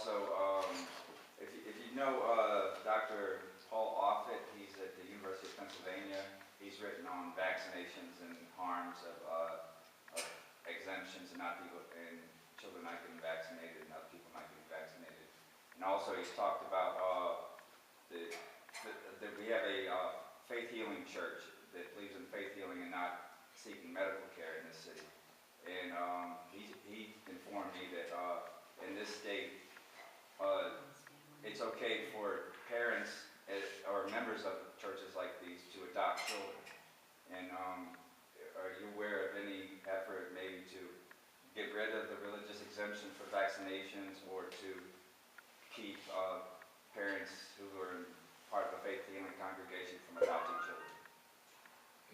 also, if you know Dr. Paul Offit, he's at the University of Pennsylvania. He's written on vaccinations and harms of exemptions and children not getting vaccinated and other people not getting vaccinated. And also, he's talked about that we have a faith healing church that believes in faith healing and not seeking medical care in this city. And he informed me that in this state, it's okay for parents or members of churches like these to adopt children. And are you aware of any effort maybe to get rid of the religious exemption for vaccinations or to keep parents who are part of a faith healing congregation from adopting children?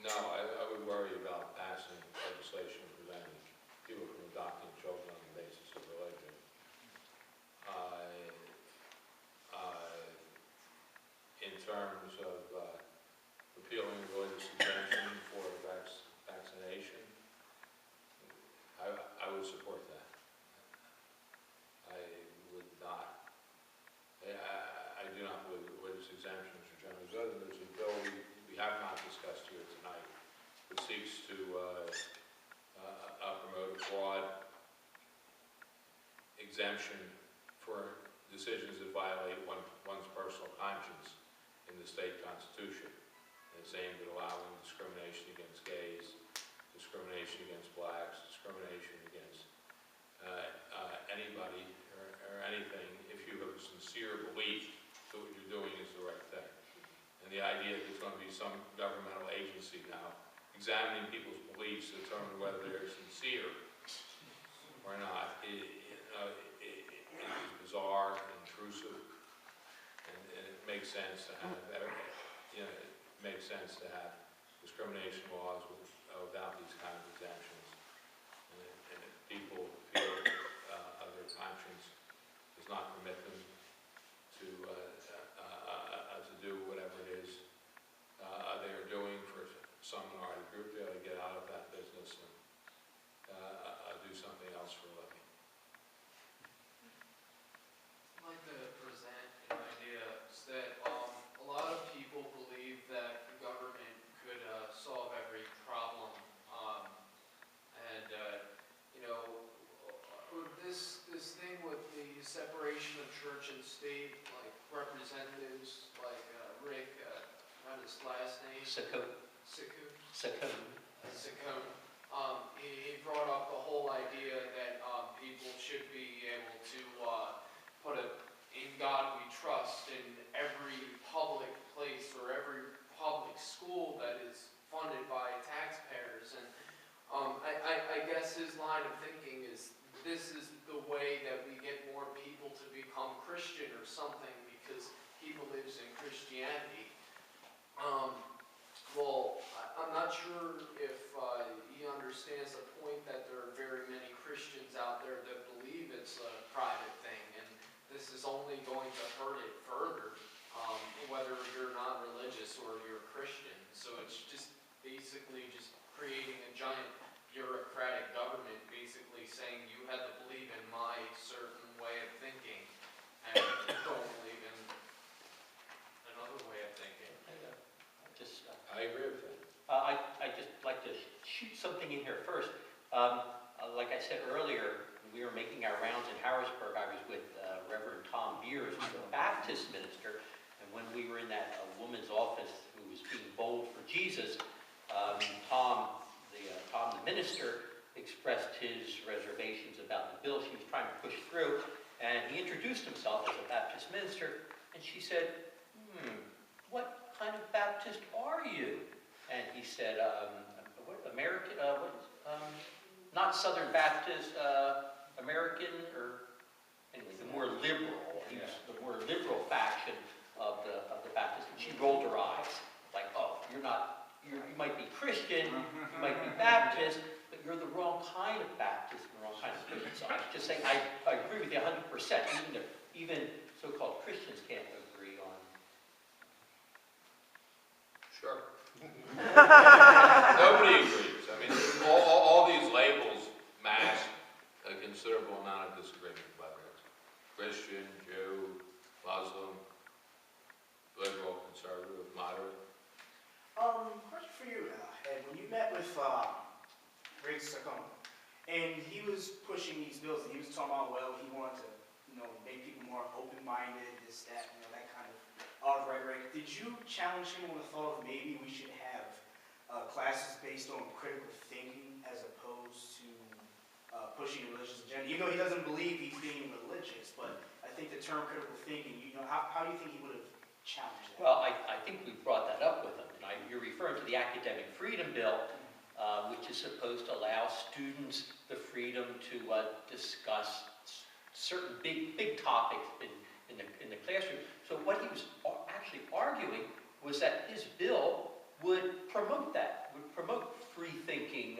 No, I would worry about passing legislation preventing people from adopting children on the basis of religion. In terms of repealing religious exemption for vaccination, I would support that. I would not. I do not believe that religious exemptions are generally good. There's a bill we have not discussed here tonight that seeks to promote a broad exemption for decisions that violate one's personal conscience in the state constitution. And it's aimed at allowing discrimination against gays, discrimination against blacks, discrimination against anybody or anything if you have a sincere belief that what you're doing is the right thing. And the idea that there's going to be some governmental agency now examining people's beliefs to determine whether they're sincere or not is bizarre and intrusive, and it makes sense to have discrimination laws without these kinds of exemptions. And if people feel their conscience does not permit them to do whatever it is they are doing for some minority group, they ought to get out of that business and do something else for a living. I'd like to present an idea that a lot of people believe that the government could solve every problem, and this thing with the separation of church and state, like representatives like Rick, what is his last name? Saccone. He brought up the whole idea that people should be able to put "In God We Trust" in every public place or every public school that is funded by taxpayers. And I guess his line of thinking is this is the way that we get more people to become Christian or something because he believes in Christianity. Well, I'm not sure if he understands the point that there are very many Christians out there that believe it's a private thing, and this is only going to hurt it further, whether you're not religious or you're Christian. So it's just basically just creating a giant bureaucratic government, basically saying you had to believe in my certain way of thinking, and you don't believe in another way of thinking. I agree with that. I'd just like to shoot something in here first. Like I said earlier, we were making our rounds in Harrisburg. I was with Reverend Tom Beers, who's a Baptist minister, and when we were in that woman's office who was being bold for Jesus, Tom the minister expressed his reservations about the bill she was trying to push through, and he introduced himself as a Baptist minister, and she said, what kind of Baptist are you? And he said, American, not Southern Baptist, American, or anyway, the more liberal, the more liberal faction of the Baptist. And she rolled her eyes, like, oh, you might be Christian, you might be Baptist, but you're the wrong kind of Baptist, the wrong kind of Christian. So I was just saying, I agree with you 100%. Even so-called Christians can't agree on. Sure. Nobody agrees. I mean, all these labels mask a considerable amount of disagreement about this. Christian, Jew, Muslim, liberal, conservative, moderate. Question for you, Ed. When you met with Ray Cohen, and he was pushing these bills, and he was talking about, well, he wanted to, make people more open-minded, this, that, that kind of rhetoric. Did you challenge him on the thought of maybe we should have classes based on critical thinking as opposed to pushing a religious agenda? Even though he doesn't believe he's being religious, but I think the term critical thinking, how do you think he would have challenged that? Well, I think we brought that up with him. You're referring to the Academic Freedom Bill, which is supposed to allow students the freedom to discuss certain big topics in the classroom. So what he was actually arguing was that his bill would promote that, would promote free thinking,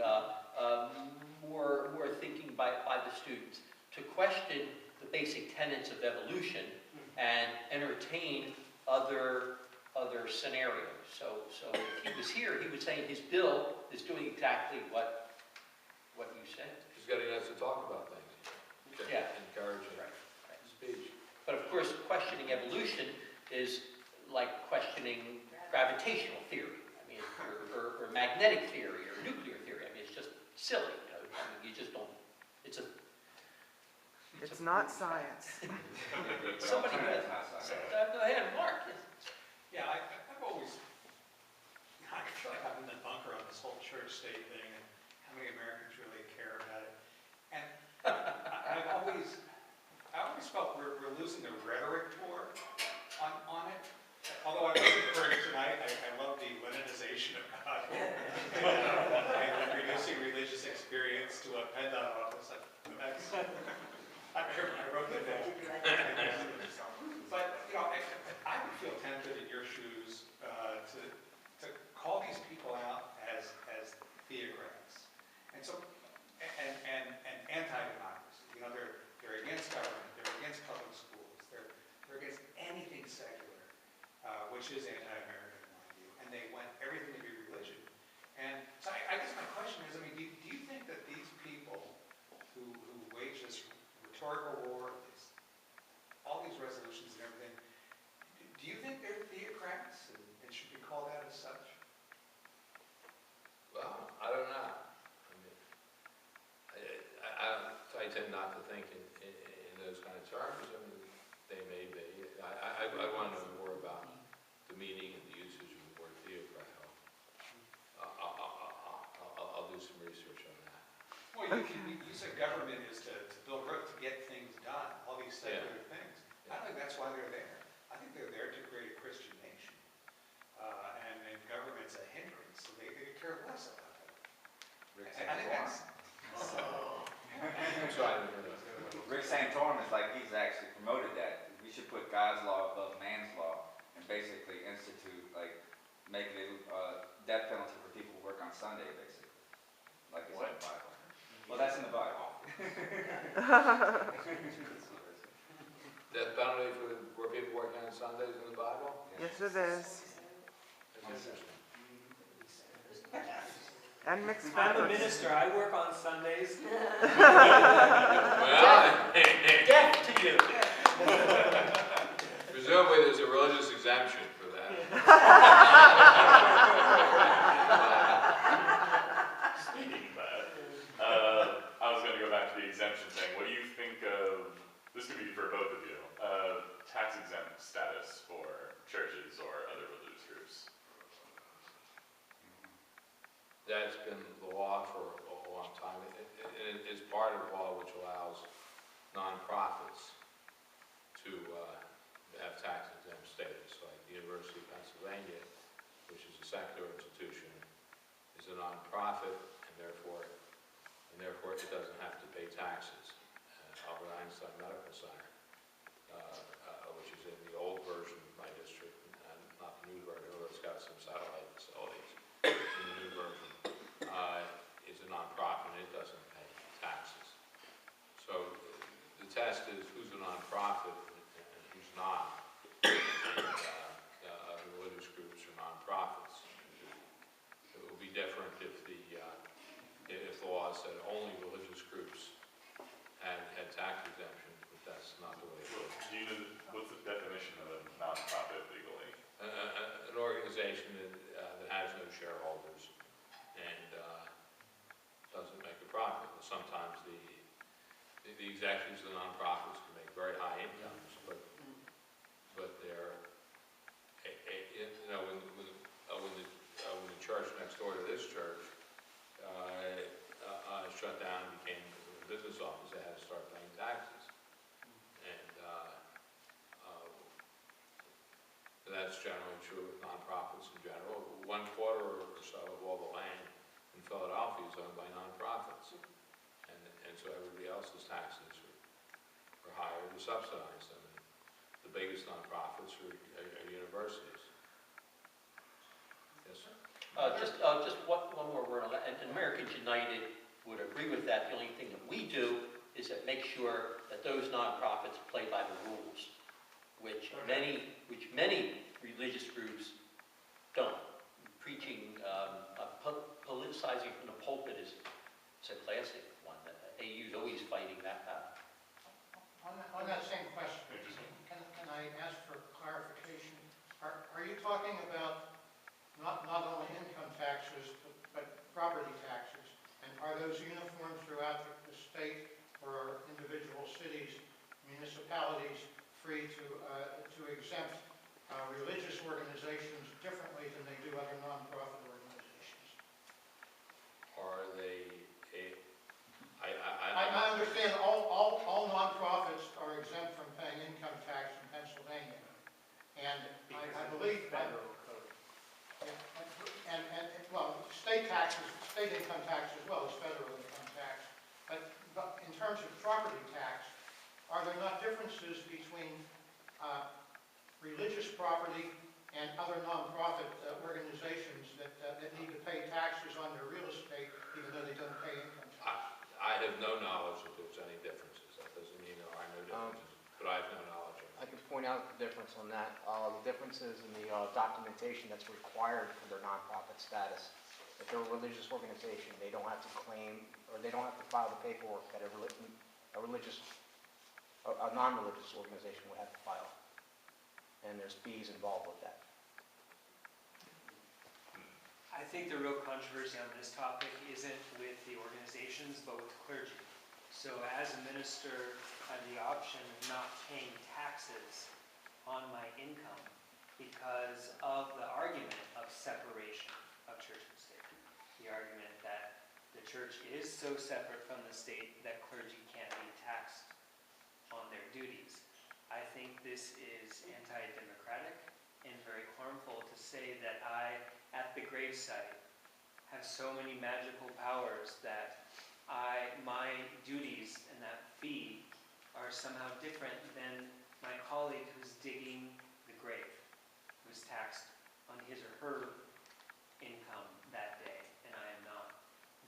more thinking by the students, to question the basic tenets of evolution and entertain other scenarios. So if he was here, he would say his bill is doing exactly what you said. He's getting us to talk about things. Yeah. Encouraging Right. speech. But of course, questioning evolution is like questioning gravitational theory, or magnetic theory, or nuclear theory. It's just silly. You just don't. It's not science. Somebody Alternative has. not science. Go ahead, Mark. Yes. Yeah, I've always, I feel like I'm in the bunker on this whole church-state thing, and how many Americans really care about it. And I always felt we're losing the rhetoric war on it. Although I wasn't heard tonight, I love the Leninization of God and reducing religious experience to a PennDOT office. I wrote that down. But, I would feel tempted in your shoes to call these people out as theocrats. And so, and anti-democracy. They're against government, they're against public schools, they're against anything secular, which is anti-American in my view. And they want everything to be religion. And so I guess my question is, do you think that these people who wage this rhetorical war, all these resolutions and everything, do you think they're theocrats and should be called out as such? Well, I don't know. I tend not to think in those kind of terms. They may be. I want to know more about the meaning and the usage of the word theocrat. I'll do some research on that. Well, you said government is to build growth, to get things done, all these secular things. I don't think that's why they're there. I think they're there to create a Christian nation. And government's a hindrance, so they care less about that. I think that's... Rick Santorum is like he's actually promoted that. We should put God's law above man's law and basically institute, making it death penalty for people who work on Sunday, basically. Like it's in the Bible. Well, that's in the Bible. Death penalty for people working on Sundays in the Bible? Yes, it is. That's interesting. And mixed I'm a feathers. minister, I work on Sundays. Well, Death to you. presumably there's a religious exemption for that. Speaking of that, I was going to go back to the exemption thing. What do you think of, this could be for both of you, tax exempt status for churches or other religious groups? That's been the law for a long time. It is part of the law which allows nonprofits to have tax exempt status. Like the University of Pennsylvania, which is a secular institution, is a nonprofit, and therefore it doesn't have to pay taxes. Albert Einstein Medical Center, which is in the old version of my district, and not the new version, although it's got some satellite facilities in the new version, is a nonprofit, and it doesn't pay taxes. So the test is who's a nonprofit and who's not. And religious groups are nonprofits. It would be different if the law said only religious groups had tax exemptions, but that's not the way it the exemptions to nonprofits can make very high incomes, but they're, you know, when the church next door to this church shut down and became a business office, they had to start paying taxes. And that's generally true with nonprofits in general. 1/4 or so of all the land in Philadelphia is owned by nonprofits. And so everybody else's taxes are higher to subsidize them. And the biggest nonprofits are universities. Yes, sir? Just one more word on that. And Americans United would agree with that. The only thing that we do is that make sure that those nonprofits play by the rules, which many religious groups don't. Preaching, politicizing from the pulpit is a classic one. AU is always fighting that battle. On that same question, can I ask for clarification? Are you talking about not only income taxes, but property taxes? And are those uniform throughout the state, or are individual cities, municipalities free to exempt religious organizations differently than they do other nonprofit organizations? Are they I understand all nonprofits are exempt from paying income tax in Pennsylvania. And I believe Federal code. and well, state taxes, state income tax as well as federal income tax. But in terms of property tax, are there not differences between religious property and other nonprofit organizations that need to pay taxes on their real estate even though they don't pay income tax? I have no knowledge that there's any differences. That doesn't mean there are no differences, but I have no knowledge of I it. can point out the difference on that. The differences in the documentation that's required for their nonprofit status. If they're a religious organization, they don't have to claim, or they don't have to file the paperwork that a non-religious organization would have to file. And there's fees involved with that. I think the real controversy on this topic isn't with the organizations, but with the clergy. So as a minister, I have the option of not paying taxes on my income because of the argument of separation of church and state. The argument that the church is so separate from the state that clergy can't be taxed on their duties. I think this is anti-democratic and very harmful to say that I, at the gravesite, have so many magical powers that my duties and that fee are somehow different than my colleague who's digging the grave, who's taxed on his or her income that day, and I am not.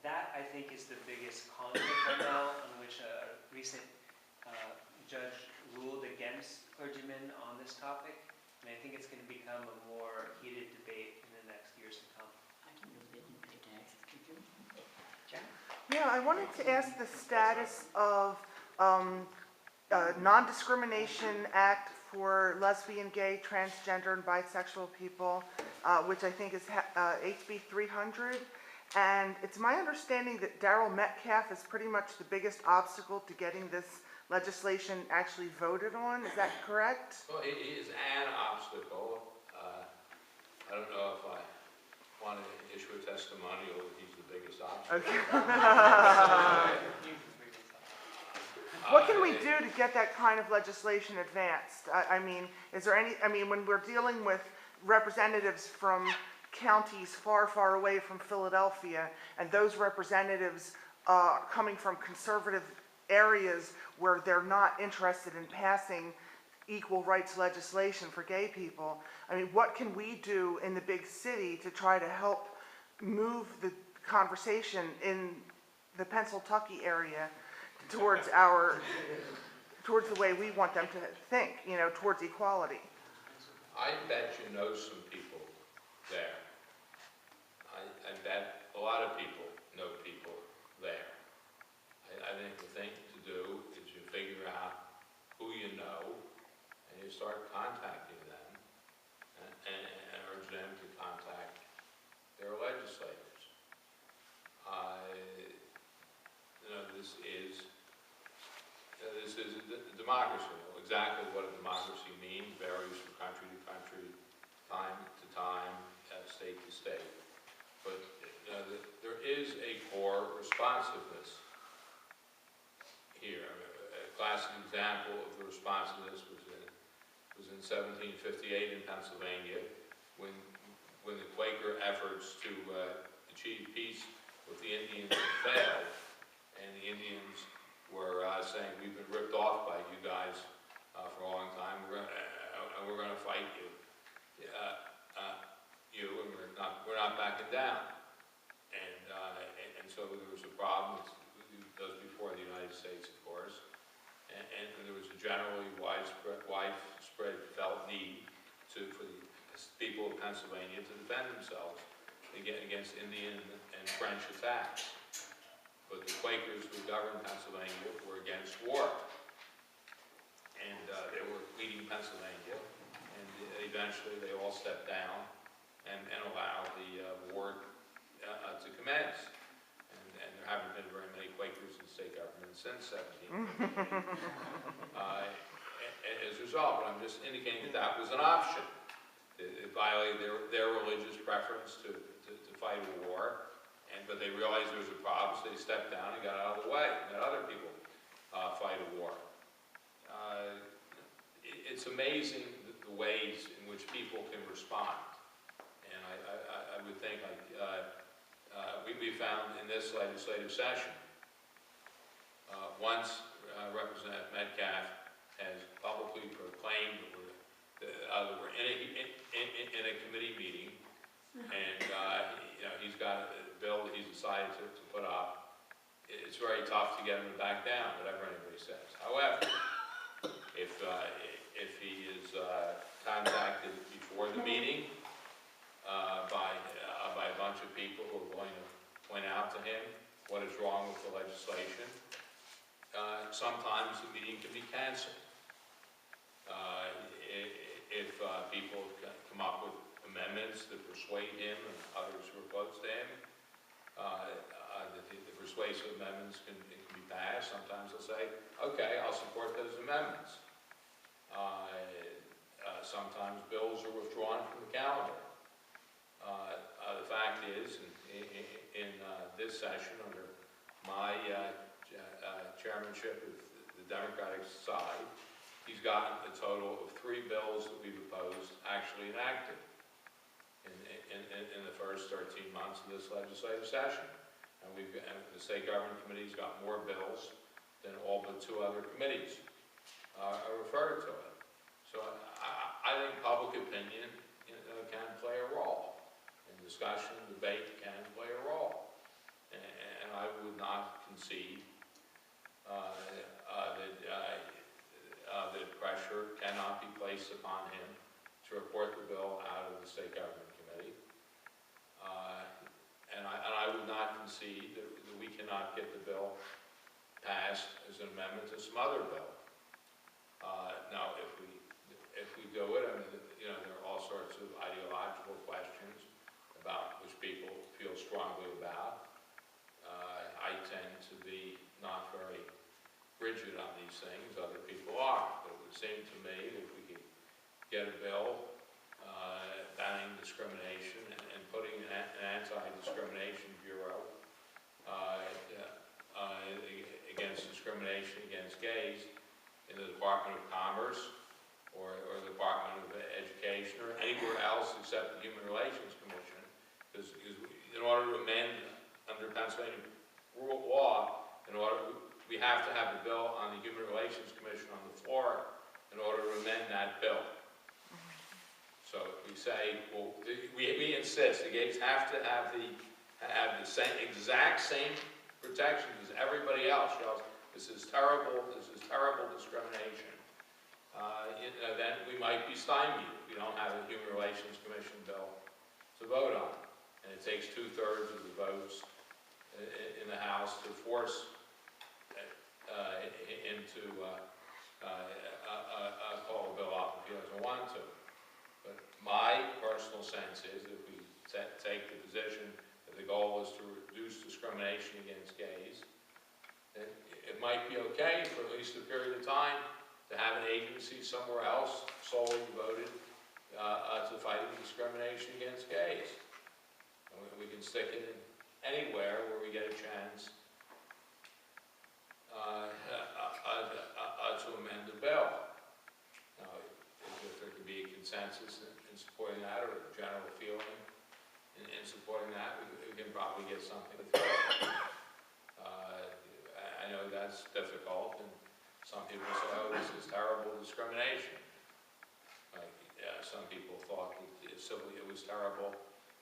That, I think, is the biggest conflict right now, on which a recent judge ruled against clergymen on this topic, and I think it's going to become a more heated debate in the next years to come. Yeah, I wanted to ask the status of Non-Discrimination Act for lesbian, gay, transgender, and bisexual people, which I think is HB 300. And it's my understanding that Darrell Metcalf is pretty much the biggest obstacle to getting this legislation actually voted on. Is that correct? Well, it is an obstacle. I don't know if I want to issue a testimonial that he's the biggest obstacle. Okay. What can we do to get that kind of legislation advanced? I mean, is there any, when we're dealing with representatives from counties far, far away from Philadelphia, and those representatives coming from conservative areas where they're not interested in passing equal rights legislation for gay people, what can we do in the big city to try to help move the conversation in the Pennsylvania area towards the way we want them to think, towards equality? I bet you know some people there. I bet a lot of people know people there. I think the thing to do is you figure out who you know, and you start contacting them and urge them to contact their legislators. This is this is a democracy. Exactly what a democracy means varies from country to country, time to time, state to state. But there is a core responsiveness here. A classic example of the responsiveness was in 1758 in Pennsylvania, when the Quaker efforts to achieve peace with the Indians failed, and the Indians were saying, "We've been ripped off by you guys for a long time. We're going to fight you, and we're not backing down." And so there was a problem. It was before the United States, of course, and there was a generally widespread felt need for the people of Pennsylvania to defend themselves against Indian and French attacks. But the Quakers who governed Pennsylvania were against war, and they were leading Pennsylvania, and eventually they all stepped down and allowed the war to commence. And there haven't been very many Quakers in state government since 1758. As a result, but I'm just indicating that was an option. It violated their religious preference to fight a war, but they realized there was a problem, so they stepped down and got out of the way and let other people fight a war. It's amazing the ways in which people can respond, and I would think we found in this legislative session, once Representative Metcalf has publicly proclaimed that we're in a committee meeting, and he's got a bill that he's decided to put up. It's very tough to get him to back down, whatever anybody says. However, if he is contacted before the meeting by a bunch of people who are going to point out to him what is wrong with the legislation, sometimes the meeting can be canceled. If people come up with amendments that persuade him and others who are close to him, the persuasive amendments can be passed. Sometimes they'll say, "Okay, I'll support those amendments." Sometimes bills are withdrawn from the calendar. The fact is, in this session, under my chairmanship of the Democratic side, he's gotten a total of 3 bills that we've opposed actually enacted in the first 13 months of this legislative session. And the State Government Committee's got more bills than all but 2 other committees are referred to it. So I think public opinion can play a role. And discussion, debate can play a role. And I would not concede that pressure cannot be placed upon him to report the bill out of the State Government Committee. And I would not concede that we cannot get the bill passed as an amendment to some other bill. Now, if we do it, I mean, there are all sorts of ideological questions about which people feel strongly about. I tend to be not very rigid on these things. Other people are. But it would seem to me that if we could get a bill banning discrimination and putting an anti-discrimination bureau against discrimination against gays in the Department of Commerce or the Department of Education or anywhere else except the Human Relations Commission, because in order to amend under Pennsylvania law, we have to have a bill on the Human Relations Commission on the floor in order to amend that bill. So if we say, well, we insist the gays have to have the exact same protections as everybody else. This is terrible discrimination. Then we might be stymied if we don't have a Human Relations Commission bill to vote on. And it takes 2/3 of the votes in the House to force him to call a bill off if he doesn't want to. But my personal sense is if we take the position that the goal is to reduce discrimination against gays, it might be okay for at least a period of time to have an agency somewhere else solely devoted to fighting discrimination against gays. And we can stick it in anywhere where we get a chance to amend the bill. Now, if there could be a consensus in supporting that, or a general feeling in supporting that, we can probably get something through. I know that's difficult, and some people say, oh, this is terrible discrimination. Like, some people thought that it was terrible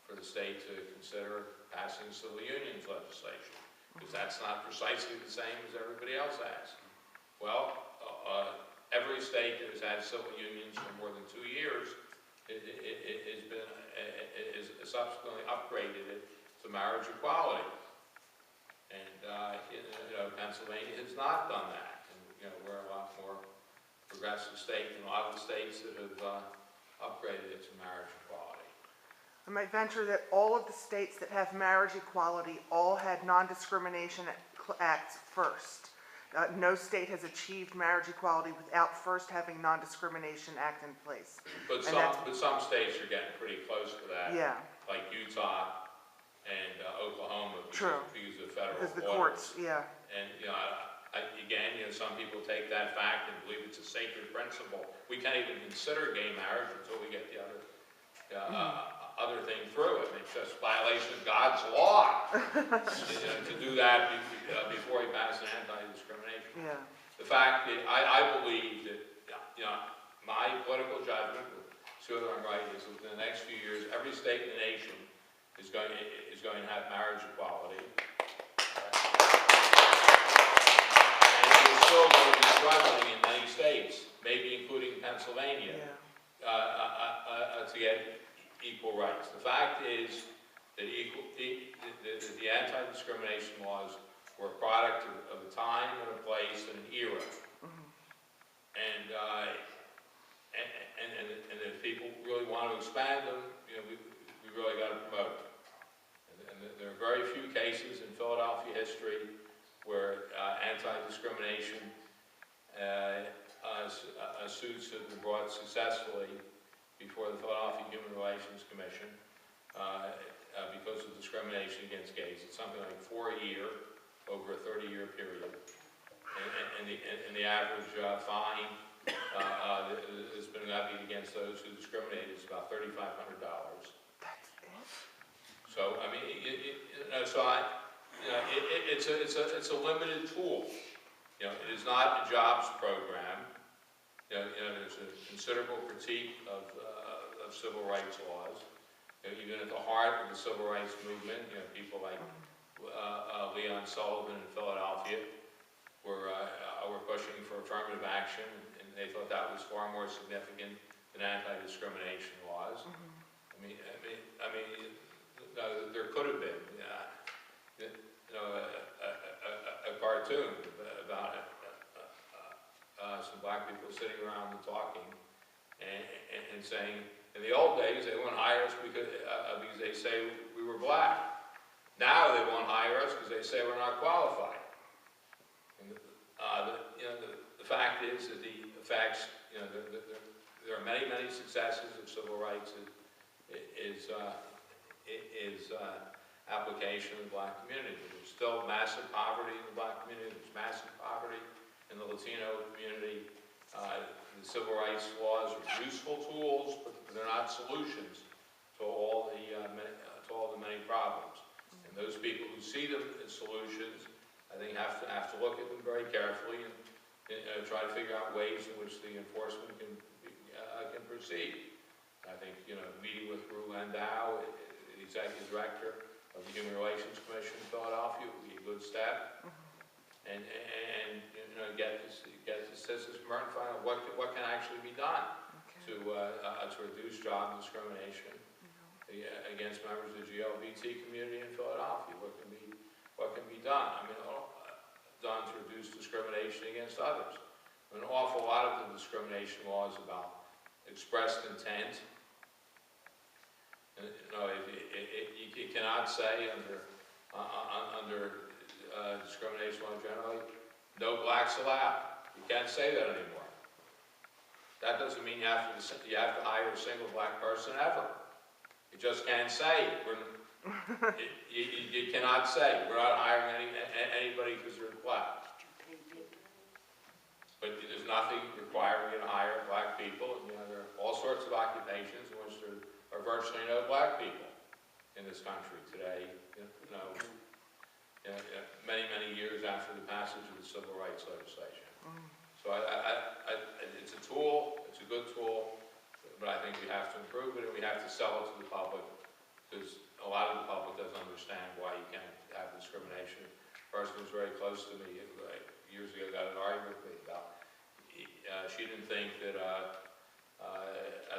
for the state to consider passing civil unions legislation, because that's not precisely the same as everybody else has. Well, every state that has had civil unions for more than 2 years is subsequently upgraded it to marriage equality. And Pennsylvania has not done that. And we're a lot more progressive state than a lot of the states that have upgraded it to marriage equality. I might venture that all of the states that have marriage equality all had non-discrimination acts first. No state has achieved marriage equality without first having non-discrimination act in place. But some states are getting pretty close to that. Yeah. Like Utah and Oklahoma, True. because of federal Because the orders. courts, yeah. And again, some people take that fact and believe it's a sacred principle. We can't even consider gay marriage until we get the other thing through it. It's just violation of God's law to do that before he passes anti-discrimination. Yeah. The fact that I believe that my political judgment, whether I'm right, is within the next few years, every state in the nation is going to have marriage equality. And we're still going to be struggling in many states, maybe including Pennsylvania, to get equal rights. The fact is that the anti-discrimination laws were a product of a time and a place and an era. And if people really want to expand them, we really got to promote them. And there are very few cases in Philadelphia history where anti-discrimination suits have been brought successfully before the Philadelphia Human Relations Commission because of discrimination against gays. It's something like 4 a year over a 30-year period. And the average fine that's been levied against those who discriminate is about $3,500. That's it? So I mean, it's a limited tool. It is not a jobs program. There's a considerable critique of civil rights laws. Even at the heart of the civil rights movement, people like Leon Sullivan in Philadelphia were pushing for affirmative action, and they thought that was far more significant than anti-discrimination laws. I mean, there could have been, a cartoon about some black people sitting around and talking and saying, in the old days, they wouldn't hire us because they say we were black. Now they won't hire us because they say we're not qualified. And the fact is that there are many, many successes of civil rights. Is application in the black community. There's still massive poverty in the black community. There's massive poverty in the Latino community. The civil rights laws are useful tools, but they're not solutions to all the many problems. And those people who see them as solutions, I think, have to look at them very carefully and try to figure out ways in which the enforcement can proceed. I think meeting with Ru Landau, the executive director of the Human Relations Commission in Philadelphia, would be a good step. And get the citizens from and find out what can actually be done to reduce job discrimination against members of the GLBT community in Philadelphia. What can be done? I mean, done to reduce discrimination against others. An awful lot of the discrimination law is about expressed intent. You cannot say under discrimination law generally no blacks allowed. You can't say that anymore. That doesn't mean you have to hire a single black person ever. You just can't say, you cannot say, we're not hiring anybody because they're black. But there's nothing requiring you to hire black people. And, there are all sorts of occupations in which there are virtually no black people in this country today. Many, many years after the passage of the civil rights legislation. So it's a tool, it's a good tool, but I think we have to improve it and we have to sell it to the public, because a lot of the public doesn't understand why you can't have discrimination. A person who was very close to me years ago got an argument with me about, she didn't think that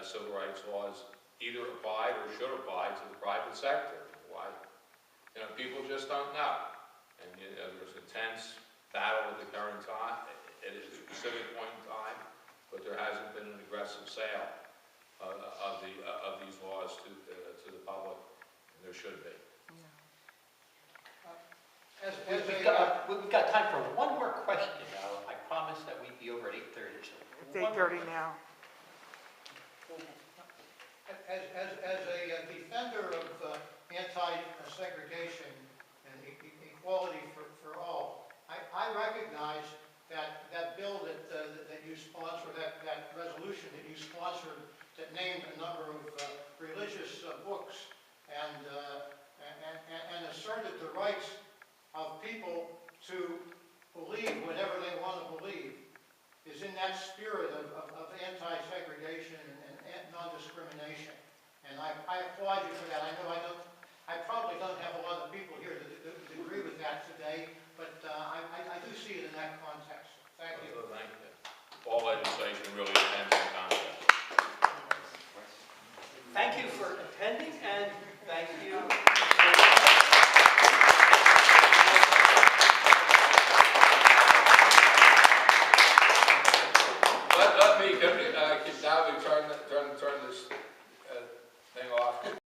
civil rights laws either applied or should apply to the private sector. Why? People just don't know. And there's a tense battle at the current time, at a specific point in time, but there hasn't been an aggressive sale of these laws to the public, and there should be. We've got time for one more question. I promised that we'd be over at 8:30. So It's 8:30 now. As a defender of anti-segregation and equality for all, I recognize that bill that you sponsored, that resolution that you sponsored, that named a number of religious books and asserted the rights of people to believe whatever they want to believe, is in that spirit of anti-segregation and non-discrimination. And I applaud you for that. I know I